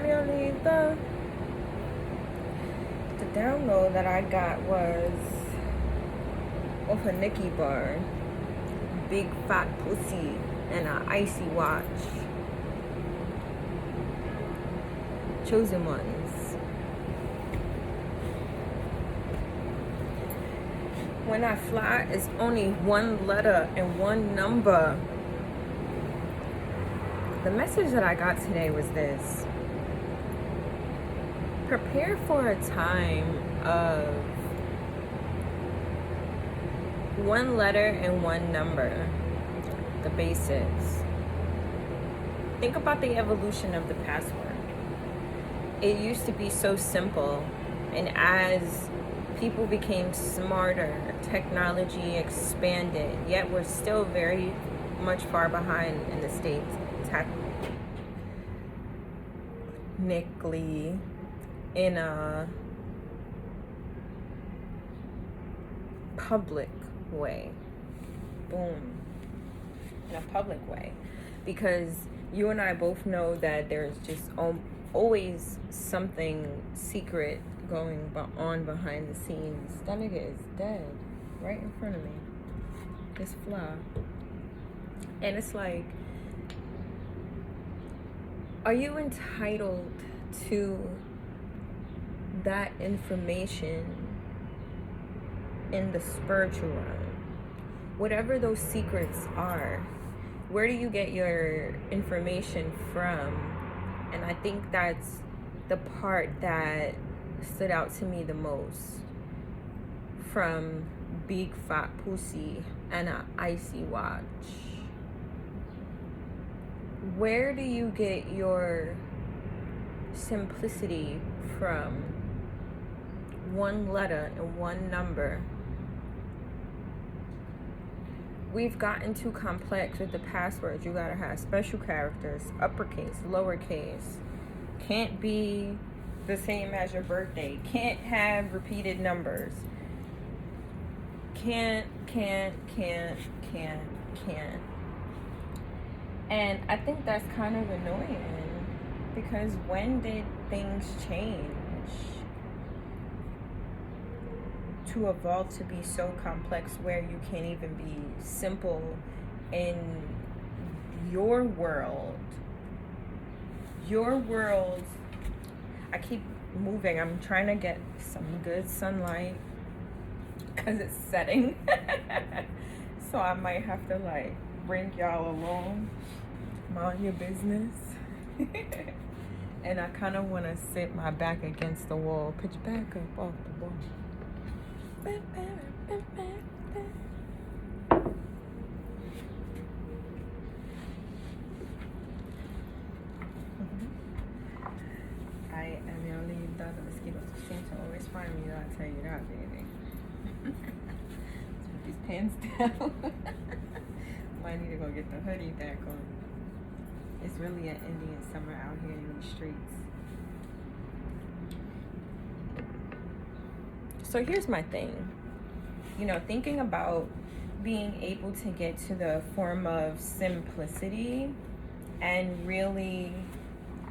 Amealita. The download that I got was off a Nicki bar. Big fat pussy and an icy watch. Chosen ones. When I fly, it's only one letter and one number. The message that I got today was this: prepare for a time of one letter and one number, the basics. Think about the evolution of the password. It used to be so simple, and as people became smarter, technology expanded, yet we're still very much far behind in the States, technically, in a public way. Boom. In a public way. Because you and I both know that there's just always something secret going on behind the scenes. That nigga is dead right in front of me. This fly. And it's like, are you entitled to that information in the spiritual realm? Whatever those secrets are, where do you get your information from? And I think that's the part that stood out to me the most from big fat pussy and an icy watch. Where do you get your simplicity from? One letter and one number. We've gotten too complex with the passwords. You gotta have special characters, uppercase, lowercase. Can't be the same as your birthday. Can't have repeated numbers. Can't. And I think that's kind of annoying, because when did things change to evolve to be so complex where you can't even be simple in your world? Your world. I keep moving. I'm trying to get some good sunlight because it's setting. So I might have to like bring y'all along. Mind your business. And I kind of want to sit my back against the wall. Pitch back up off the wall. I am the only dog. The mosquitoes seem to always find me. I'll tell you that, baby. Let's put these pants down. Might need to go get the hoodie back on. It's really an Indian summer out here in these streets. So here's my thing. You know, thinking about being able to get to the form of simplicity and really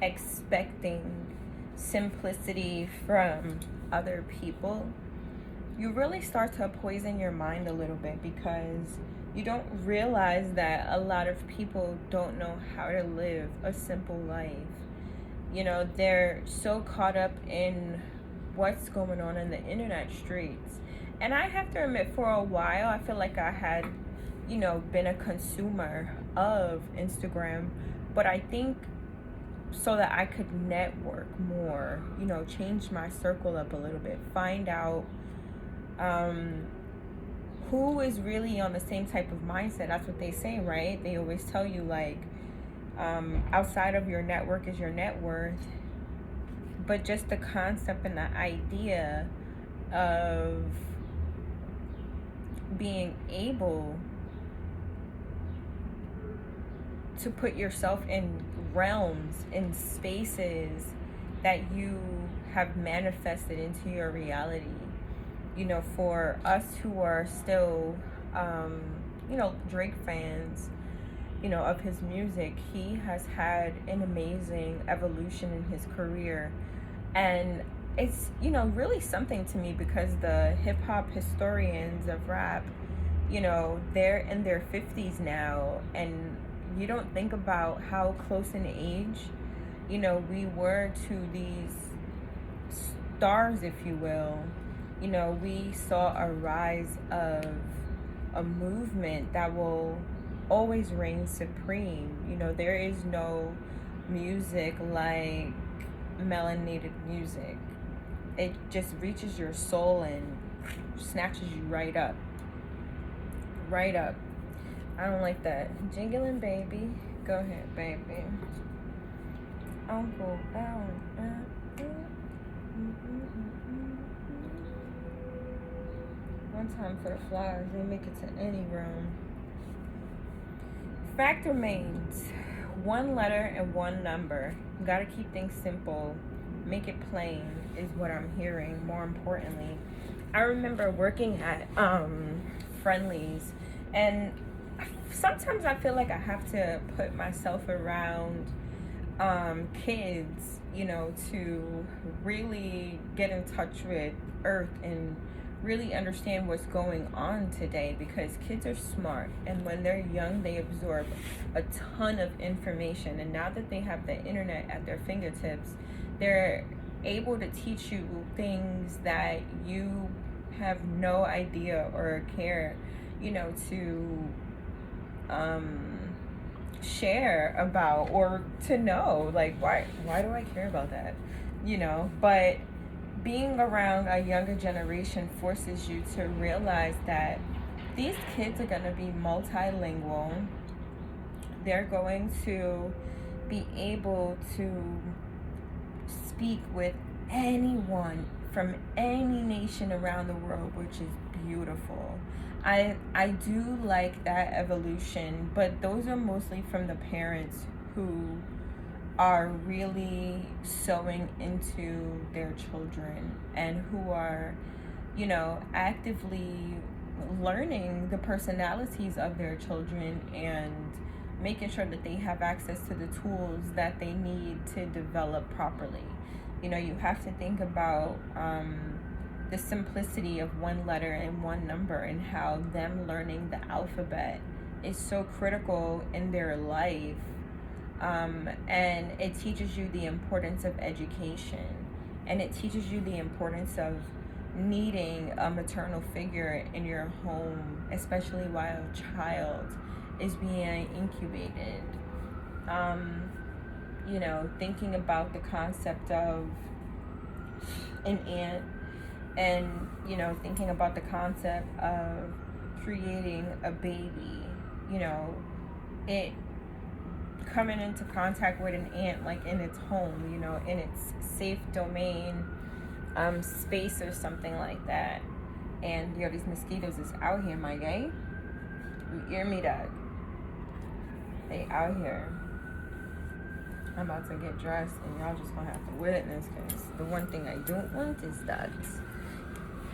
expecting simplicity from other people, you really start to poison your mind a little bit, because you don't realize that a lot of people don't know how to live a simple life. You know, they're so caught up in what's going on in the internet streets. And I have to admit, for a while, I feel like I had, you know, been a consumer of Instagram. But I think so that I could network more, you know, change my circle up a little bit, find out who is really on the same type of mindset. That's what they say, right? They always tell you, like, outside of your network is your net worth. But just the concept and the idea of being able to put yourself in realms, in spaces that you have manifested into your reality. You know, for us who are still, you know, Drake fans, of his music, he has had an amazing evolution in his career. And it's, really something to me because the hip hop historians of rap, they're in their 50s now, and you don't think about how close in age, we were to these stars, if you will. We saw a rise of a movement that will always reign supreme. There is no music like melanated music. It just reaches your soul and snatches you right up. Right up. I don't like that. Jingling, baby. Go ahead, baby. Uncle down. One time for the flies, they make it to any room. Fact remains, one letter and one number. You gotta keep things simple. Make it plain is what I'm hearing. More importantly, I remember working at Friendlies, and sometimes I feel like I have to put myself around kids, to really get in touch with Earth and really understand what's going on today, because kids are smart, and when they're young they absorb a ton of information, and now that they have the internet at their fingertips, they're able to teach you things that you have no idea or care, to share about, or to know, like, why do I care about that, but being around a younger generation forces you to realize that these kids are going to be multilingual. They're going to be able to speak with anyone from any nation around the world, which is beautiful. I do like that evolution, but those are mostly from the parents who are really sewing into their children, and who are, actively learning the personalities of their children and making sure that they have access to the tools that they need to develop properly. You have to think about the simplicity of one letter and one number, and how them learning the alphabet is so critical in their life. And it teaches you the importance of education, and it teaches you the importance of needing a maternal figure in your home, especially while a child is being incubated. Thinking about the concept of an aunt, and thinking about the concept of creating a baby, it coming into contact with an ant, like in its home, in its safe domain, space or something like that. And these mosquitoes is out here, my guy. You hear me, dog? They out here. I'm about to get dressed, and y'all just gonna have to witness, because the one thing I don't want is ducks.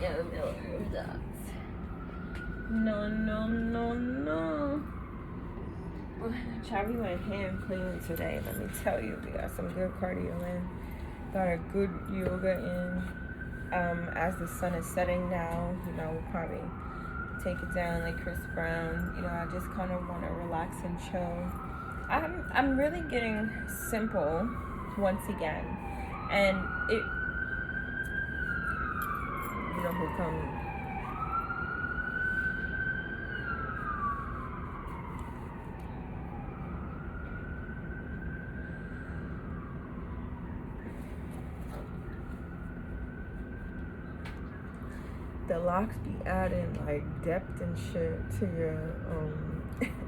Yeah, the middle of ducks. No. Chavi went hand clean today. Let me tell you, we got some good cardio in, got a good yoga in. As the sun is setting now, we'll probably take it down like Chris Brown. I just kind of want to relax and chill. I'm really getting simple once again, and it, who come. The locks be adding like depth and shit to your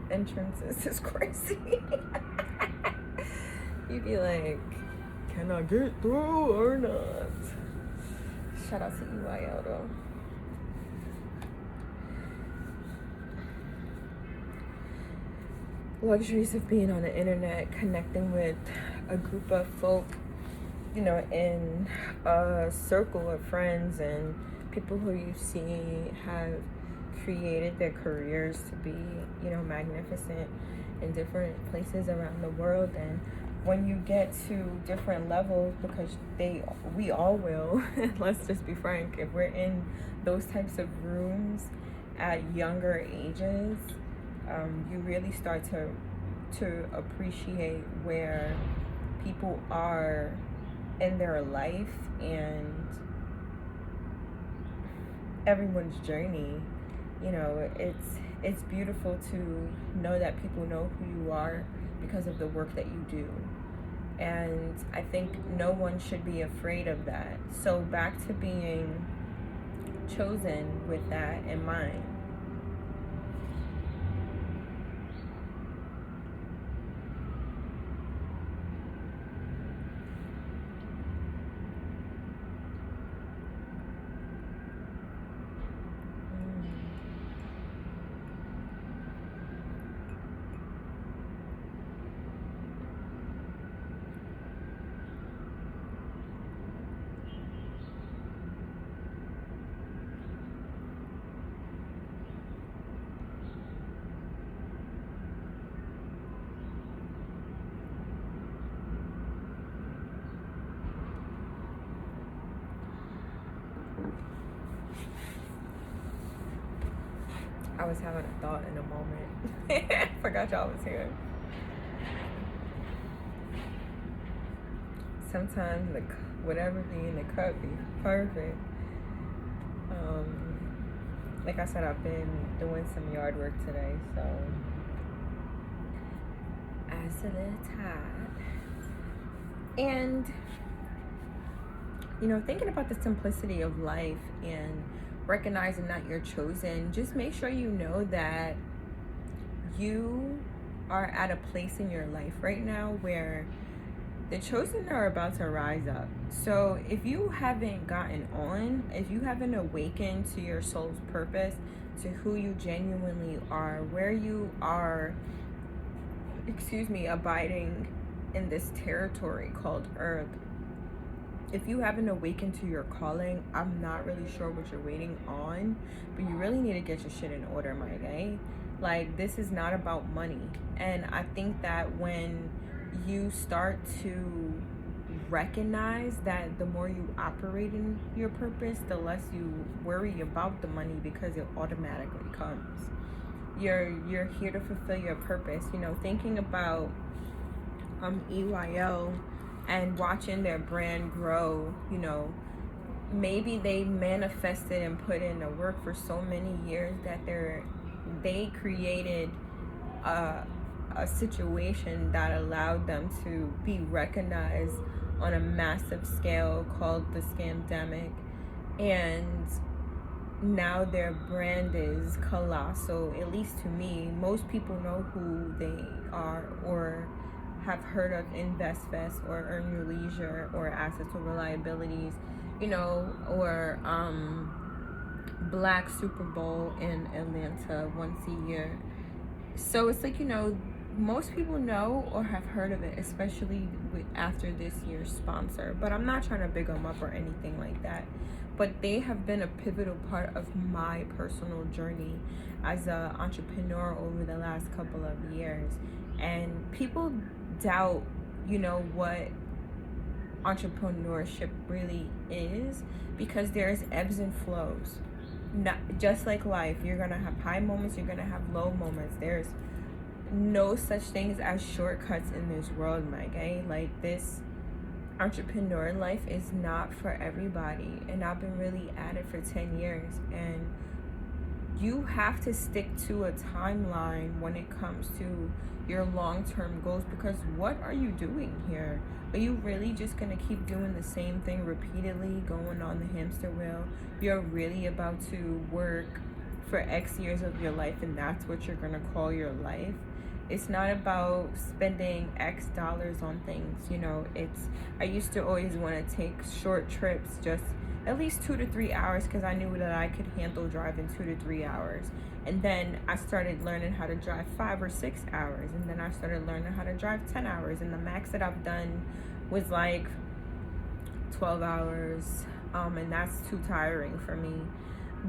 entrances. It's crazy. You be like, can I get through or not? Shout out to EYL though. Luxuries of being on the internet, connecting with a group of folk, in a circle of friends and people who you see have created their careers to be, magnificent. in different places around the world. And when you get to different levels, because we all will, let's just be frank, if we're in those types of rooms at younger ages, you really start to appreciate where people are in their life and everyone's journey. You know, it's beautiful to know that people know who you are because of the work that you do. And I think no one should be afraid of that. So back to being chosen with that in mind. I was having a thought in a moment. Forgot y'all was here. Sometimes whatever be in the cup be perfect. Like I said, I've been doing some yard work today, so as a little tired. And thinking about the simplicity of life and recognizing that you're chosen, just make sure you know that you are at a place in your life right now where the chosen are about to rise up. So if you haven't gotten on, if you haven't awakened to your soul's purpose, to who you genuinely are, where you are, abiding in this territory called Earth, if you haven't awakened to your calling, I'm not really sure what you're waiting on, but you really need to get your shit in order, my guy. Like, this is not about money. And I think that when you start to recognize that the more you operate in your purpose, the less you worry about the money because it automatically comes. You're here to fulfill your purpose. Thinking about EYL and watching their brand grow, maybe they manifested and put in the work for so many years that they created a situation that allowed them to be recognized on a massive scale called the scamdemic, and now their brand is colossal. At least to me, most people know who they are or have heard of InvestFest or Earn Your Leisure or Assets or Reliabilities, or Black Super Bowl in Atlanta once a year. So it's like, most people know or have heard of it, especially after this year's sponsor. But I'm not trying to big them up or anything like that. But they have been a pivotal part of my personal journey as an entrepreneur over the last couple of years. And people doubt, what entrepreneurship really is, because there's ebbs and flows. Not just like life, you're gonna have high moments, you're gonna have low moments. There's no such things as shortcuts in this world, my guy. Like, this entrepreneur life is not for everybody, and I've been really at it for 10 years, and you have to stick to a timeline when it comes to your long-term goals, because what are you doing here? Are you really just gonna keep doing the same thing repeatedly, going on the hamster wheel? You're really about to work for X years of your life, and that's what you're gonna call your life? It's not about spending X dollars on things. I used to always want to take short trips, just at least 2 to 3 hours, because I knew that I could handle driving 2 to 3 hours. And then I started learning how to drive 5 or 6 hours, and then I started learning how to drive 10 hours, and the max that I've done was like 12 hours, and that's too tiring for me.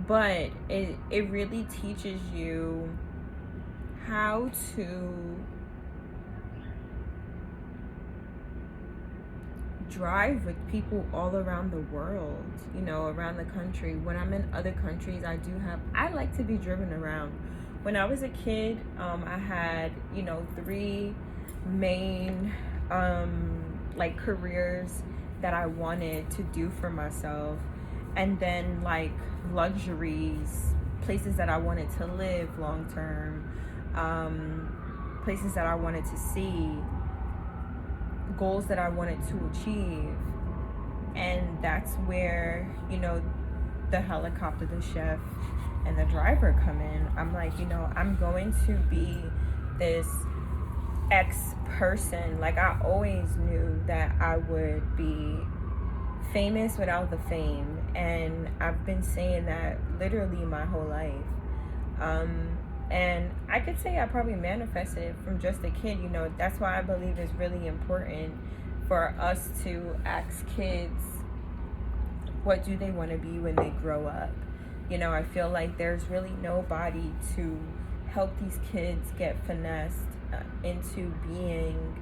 But it really teaches you how to drive with people all around the world, you know, around the country. When I'm in other countries, I like to be driven around. When I was a kid, I had, you know, three main like careers that I wanted to do for myself, and then like luxuries, places that I wanted to live long term, places that I wanted to see, goals that I wanted to achieve. And that's where, you know, the helicopter, the chef, and the driver come in. I'm like, you know, I'm going to be this X person. Like, I always knew that I would be famous without the fame, and I've been saying that literally my whole life. And I could say I probably manifested it from just a kid. You know, that's why I believe it's really important for us to ask kids, what do they want to be when they grow up? You know, I feel like there's really nobody to help these kids get finessed into being,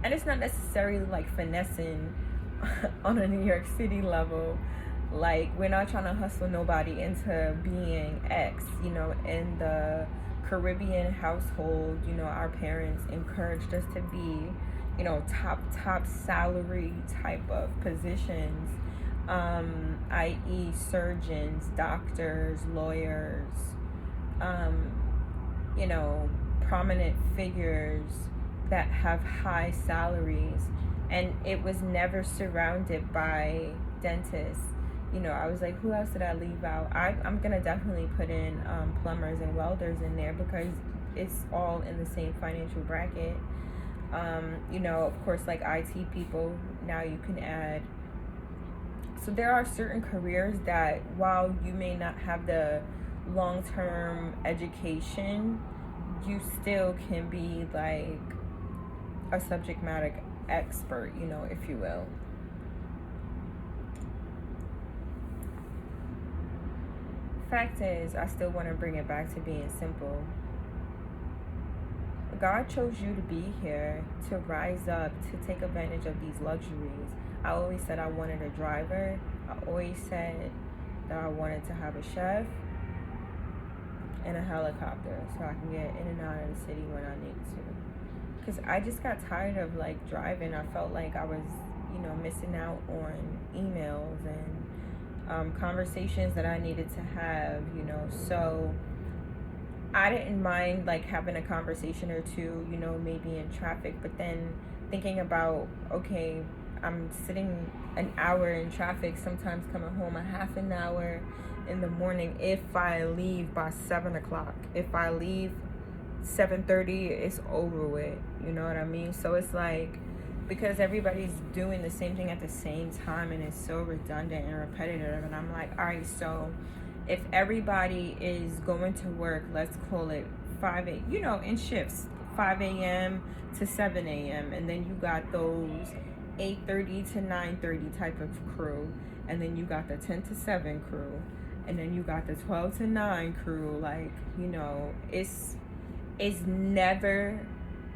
and it's not necessarily like finessing on a New York City level. Like, we're not trying to hustle nobody into being X. You know, in the Caribbean household, you know, our parents encouraged us to be, you know, top salary type of positions, i.e. surgeons, doctors, lawyers, you know, prominent figures that have high salaries. And it was never surrounded by dentists. You know, I was like, who else did I leave out? I'm going to definitely put in plumbers and welders in there, because it's all in the same financial bracket. You know, of course, like IT people, now you can add. So there are certain careers that, while you may not have the long-term education, you still can be like a subject matter expert, you know, if you will. Fact is, I still want to bring it back to being simple. God chose you to be here, to rise up, to take advantage of these luxuries. I always said I wanted a driver. I always said that I wanted to have a chef and a helicopter so I can get in and out of the city when I need to. Because I just got tired of like driving. I felt like I was, you know, missing out on emails and conversations that I needed to have, you know. So I didn't mind like having a conversation or two, you know, maybe in traffic, but then thinking about, okay, I'm sitting an hour in traffic, sometimes coming home a half an hour in the morning if I leave by 7 o'clock. If I leave 7:30, it's over with, you know what I mean? So it's like, because everybody's doing the same thing at the same time, and it's so redundant and repetitive, and I'm like, all right, so if everybody is going to work, let's call it 5 a.m., you know, in shifts, 5 a.m. to 7 a.m., and then you got those 8:30 to 9:30 type of crew, and then you got the 10 to 7 crew, and then you got the 12 to 9 crew. Like, you know, it's never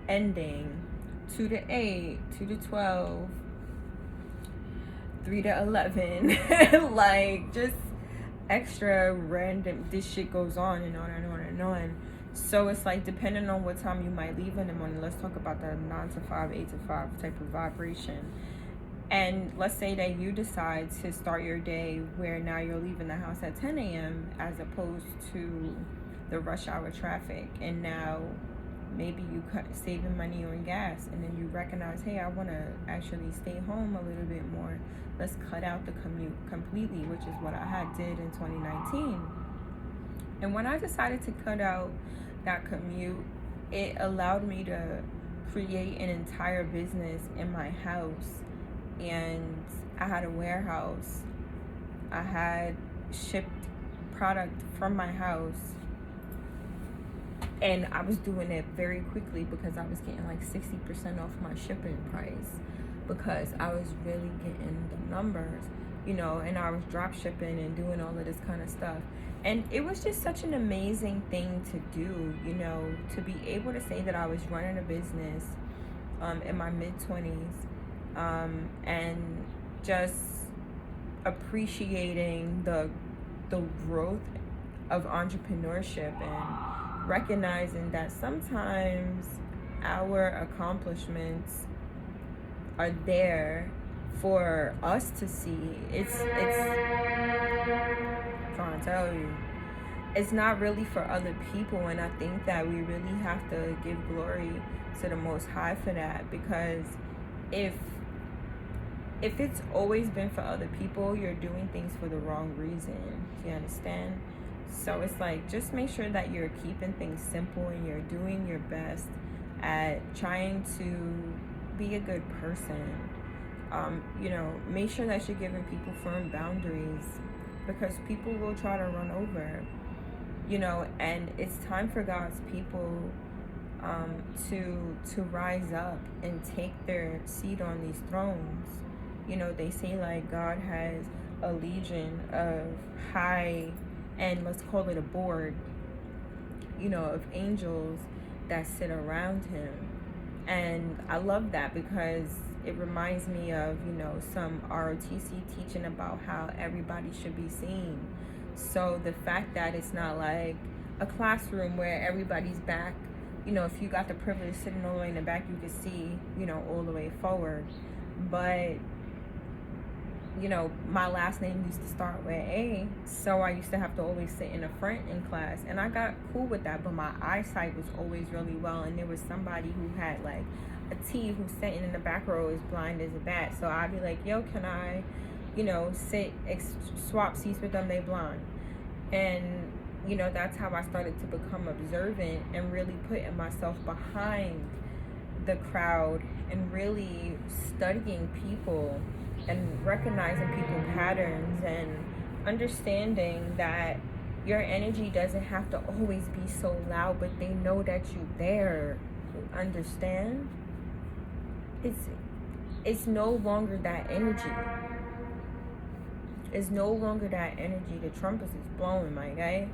ending. 2 to 8, 2 to 12, 3 to 11, like just extra random, this shit goes on and on and on and on. So it's like, depending on what time you might leave in the morning, let's talk about the 9 to 5, 8 to 5 type of vibration. And let's say that you decide to start your day where now you're leaving the house at 10 a.m. as opposed to the rush hour traffic, and now maybe you saving money on gas, and then you recognize, hey, I want to actually stay home a little bit more. Let's cut out the commute completely, which is what I had did in 2019. And when I decided to cut out that commute, it allowed me to create an entire business in my house. And I had a warehouse. I had shipped product from my house. And I was doing it very quickly because I was getting like 60% off my shipping price, because I was really getting the numbers, you know, and I was drop shipping and doing all of this kind of stuff. And it was just such an amazing thing to do, you know, to be able to say that I was running a business in my mid-20s, and just appreciating the growth of entrepreneurship, and recognizing that sometimes our accomplishments are there for us to see. Trying to tell you, it's not really for other people, and I think that we really have to give glory to the Most High for that, because if it's always been for other people, you're doing things for the wrong reason. You understand? So it's like, just make sure that you're keeping things simple and you're doing your best at trying to be a good person. Make sure that you're giving people firm boundaries, because people will try to run over. And it's time for God's people to rise up and take their seat on these thrones. They say like God has a legion of high, and let's call it a board, of angels that sit around him. And I love that, because it reminds me of, some ROTC teaching about how everybody should be seen. So the fact that it's not like a classroom where everybody's back, if you got the privilege sitting all the way in the back, you could see, all the way forward. But my last name used to start with A, so I used to have to always sit in the front in class, and I got cool with that, but my eyesight was always really well, and there was somebody who had like a T who's sitting in the back row is blind as a bat, so I'd be like, yo, can I, swap seats with them, they blind. And that's how I started to become observant and really putting myself behind the crowd and really studying people and recognizing people patterns, and understanding that your energy doesn't have to always be so loud, but they know that you're there. You understand? It's no longer that energy. It's no longer that energy. The trumpets is blowing, my guy.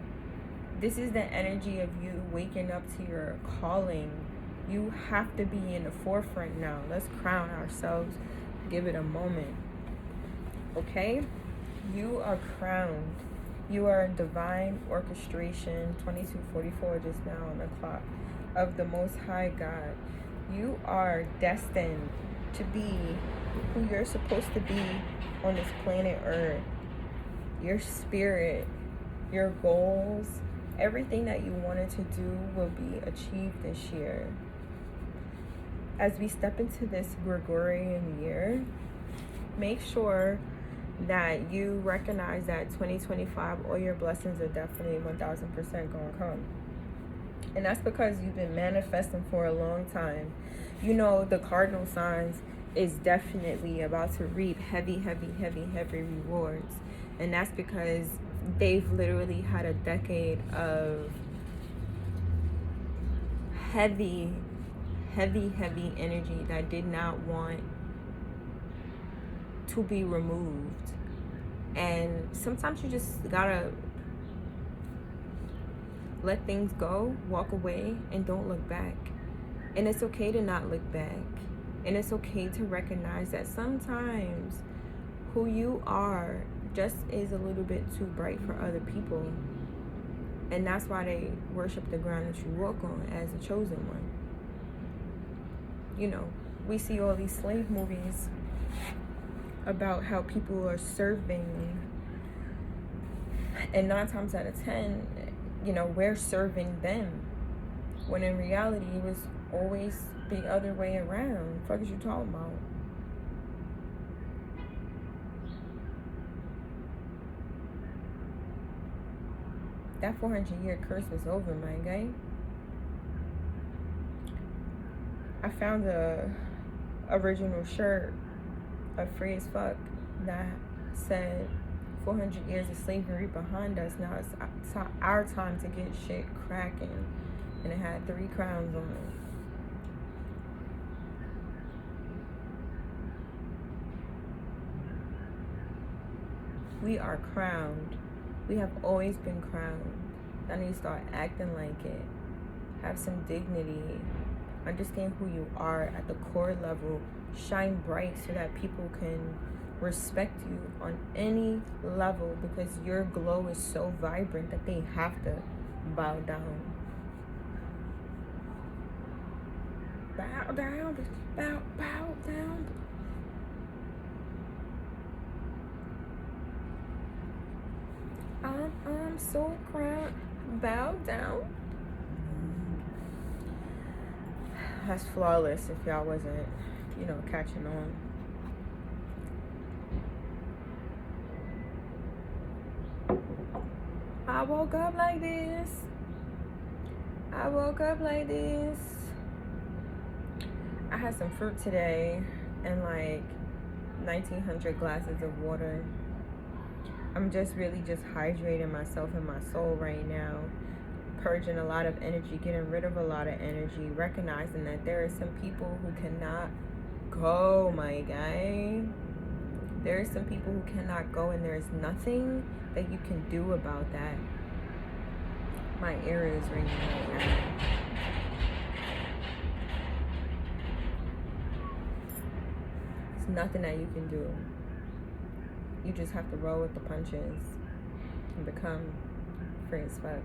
This is the energy of you waking up to your calling. You have to be in the forefront now. Let's crown ourselves. Give it a moment. Okay? You are crowned. You are a divine orchestration, 2244 just now on the clock, of the Most High God. You are destined to be who you're supposed to be on this planet Earth. Your spirit, your goals, everything that you wanted to do will be achieved this year. As we step into this Gregorian year, make sure that you recognize that 2025, all your blessings are definitely 1000% going to come. And that's because you've been manifesting for a long time. The cardinal signs is definitely about to reap heavy rewards. And that's because they've literally had a decade of heavy energy that did not want to be removed. And sometimes you just gotta let things go, walk away, and don't look back. And it's okay to not look back. And it's okay to recognize that sometimes who you are just is a little bit too bright for other people. And that's why they worship the ground that you walk on as a chosen one. We see all these slave movies about how people are serving, and 9 times out of 10, we're serving them, when in reality it was always the other way around. What the fuck is you talking about? That 400-year curse was over, my guy. I found a original shirt of Free as Fuck that said 400 years of slavery behind us. Now it's our time to get shit cracking. And it had 3 crowns on it. We are crowned. We have always been crowned. I need to start acting like it. Have some dignity. Understand who you are at the core level. Shine bright so that people can respect you on any level, because your glow is so vibrant that they have to bow down. Bow down, bow down. I'm so proud. Bow down. That's flawless if y'all wasn't, catching on. I woke up like this. I had some fruit today and like 1,900 glasses of water. I'm just really hydrating myself and my soul right now. Purging a lot of energy, getting rid of a lot of energy, recognizing that there are some people who cannot go, my guy. There are some people who cannot go, and there is nothing that you can do about that. My ear is ringing right now. There's nothing that you can do. You just have to roll with the punches and become free as fuck.